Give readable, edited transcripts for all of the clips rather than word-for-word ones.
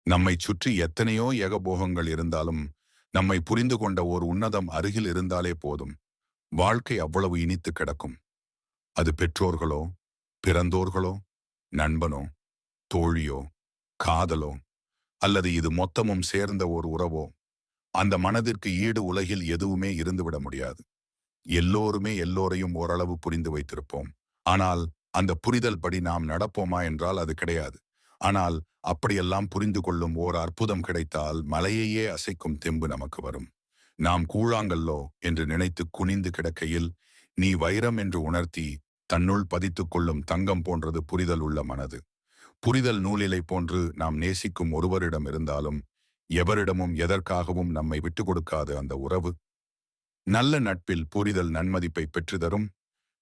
நம்மை சுற்றி எத்தனையோ ஏகபோகங்கள் இருந்தாலும் நம்மை புரிந்து கொண்ட ஓர் உன்னதம் அருகில் இருந்தாலே போதும். வாழ்க்கை அவ்வளவு இனித்து கிடக்கும். அது பெற்றோர்களோ, பிறந்தோர்களோ, நண்பனோ, தோழியோ, காதலோ, அல்லது இது மொத்தமும் சேர்ந்த ஓர் உறவோ, அந்த மனதிற்கு ஈடு உலகில் எதுவுமே இருந்துவிட முடியாது. எல்லோருமே எல்லோரையும் ஓரளவு புரிந்து வைத்திருப்போம். ஆனால் அந்த புரிதல் படி நாம் நடப்போமா என்றால் அது கிடையாது. ஆனால் அப்படியெல்லாம் புரிந்து கொள்ளும் ஓர் அற்புதம் கிடைத்தால் மலையையே அசைக்கும் தெம்பு நமக்கு வரும். நாம் கூழாங்கல்லோ என்று நினைத்து குனிந்து கிடக்கையில் நீ வைரம் என்று உணர்த்தி தன்னுள் பதித்துக் கொள்ளும் தங்கம் போன்றது புரிதல் உள்ள மனது. புரிதல் நூலிலை போன்று நாம் நேசிக்கும் ஒருவரிடம் இருந்தாலும் எவரிடமும் எதற்காகவும் நம்மை விட்டு கொடுக்காது அந்த உறவு. நல்ல நட்பில் புரிதல் நன்மதிப்பை பெற்றுதரும்.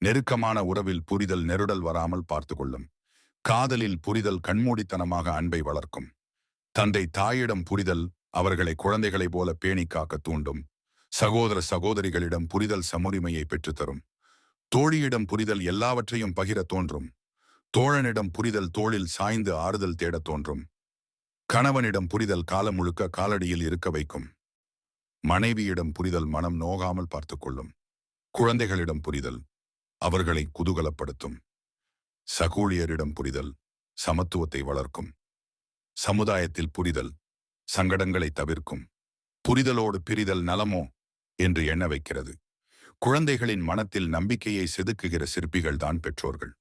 நெருக்கமான உறவில் புரிதல் நெருடல் வராமல் பார்த்து கொள்ளும். காதலில் புரிதல் கண்மூடித்தனமாக அன்பை வளர்க்கும். தந்தை தாயிடம் புரிதல் அவர்களை குழந்தைகளைப் போல பேணி காக்க தூண்டும். சகோதர சகோதரிகளிடம் புரிதல் சமுரிமையை பெற்றுத்தரும். தோழியிடம் புரிதல் எல்லாவற்றையும் பகிர தோன்றும். தோழனிடம் புரிதல் தோளில் சாய்ந்து ஆறுதல் தேடத் தோன்றும். கணவனிடம் புரிதல் காலம் முழுக்க காலடியில் இருக்க வைக்கும். மனைவியிடம் புரிதல் மனம் நோகாமல் பார்த்து கொள்ளும். குழந்தைகளிடம் புரிதல் அவர்களை குதூகலப்படுத்தும். சகூழியரிடம் புரிதல் சமத்துவத்தை வளர்க்கும். சமுதாயத்தில் புரிதல் சங்கடங்களை தவிர்க்கும். புரிதலோடு பிரிதல் நலமோ என்று எண்ண வைக்கிறது. குழந்தைகளின் மனத்தில் நம்பிக்கையை செதுக்குகிற சிற்பிகள்தான் பெற்றோர்கள்.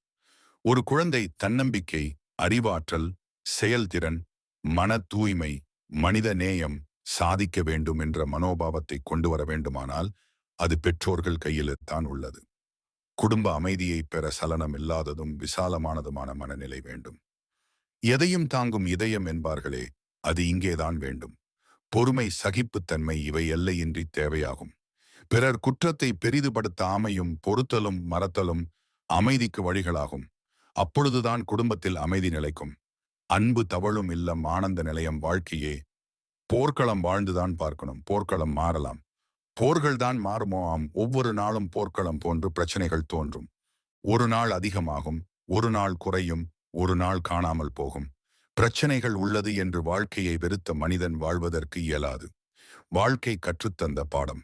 ஒரு குழந்தை தன்னம்பிக்கை, அறிவாற்றல், செயல்திறன், மன தூய்மை, மனித நேயம், சாதிக்க வேண்டும் என்ற மனோபாவத்தை கொண்டு வர வேண்டுமானால் அது பெற்றோர்கள் கையில்தான் உள்ளது. குடும்ப அமைதியை பெற சலனம் இல்லாததும் விசாலமானதுமான மனநிலை வேண்டும். எதையும் தாங்கும் இதயம் என்பார்களே, அது இங்கேதான் வேண்டும். பொறுமை, சகிப்புத்தன்மை இவை எல்லையின்றி தேவையாகும். பிறர் குற்றத்தை பெரிதுபடுத்த அமையும் பொறுத்தலும் மறத்தலும் அமைதிக்கு வழிகளாகும். அப்பொழுதுதான் குடும்பத்தில் அமைதி நிலைக்கும். அன்பு தவழும் இல்லம் ஆனந்த நிலையம் வாழ்க்கையே. போர்க்களம் வாழ்ந்துதான் பார்க்கணும். போர்க்களம் மாறலாம். போர்கள்தான் மாறுமோ ஆம். ஒவ்வொரு நாளும் போர்க்களம் போன்று பிரச்சனைகள் தோன்றும். ஒரு நாள் அதிகமாகும், ஒரு நாள் குறையும், ஒரு நாள் காணாமல் போகும். பிரச்சனைகள் உள்ளது என்று வாழ்க்கையை வெறுத்த மனிதன் வாழ்வதற்கு இயலாது. வாழ்க்கை கற்றுத்தந்த பாடம்.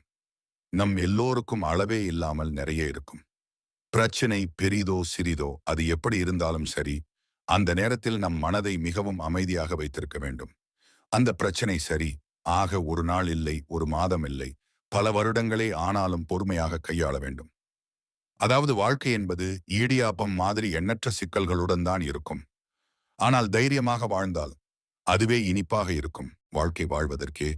நம் எல்லோருக்கும் அளவே இல்லாமல் நிறைய இருக்கும். பிரச்சனை பெரிதோ சிறிதோ அது எப்படி இருந்தாலும் சரி, அந்த நேரத்தில் நம் மனதை மிகவும் அமைதியாக வைத்திருக்க வேண்டும். அந்த பிரச்சனை சரி ஆக ஒரு நாள் இல்லை, ஒரு மாதம் இல்லை, பல வருடங்களே ஆனாலும் பொறுமையாக கையாள வேண்டும். அதாவது வாழ்க்கை என்பது ஈடியாப்பம் மாதிரி எண்ணற்ற சிக்கல்களுடன் தான் இருக்கும். ஆனால் தைரியமாக வாழ்ந்தால் அதுவே இனிப்பாக இருக்கும். வாழ்க்கை வாழ்வதற்கே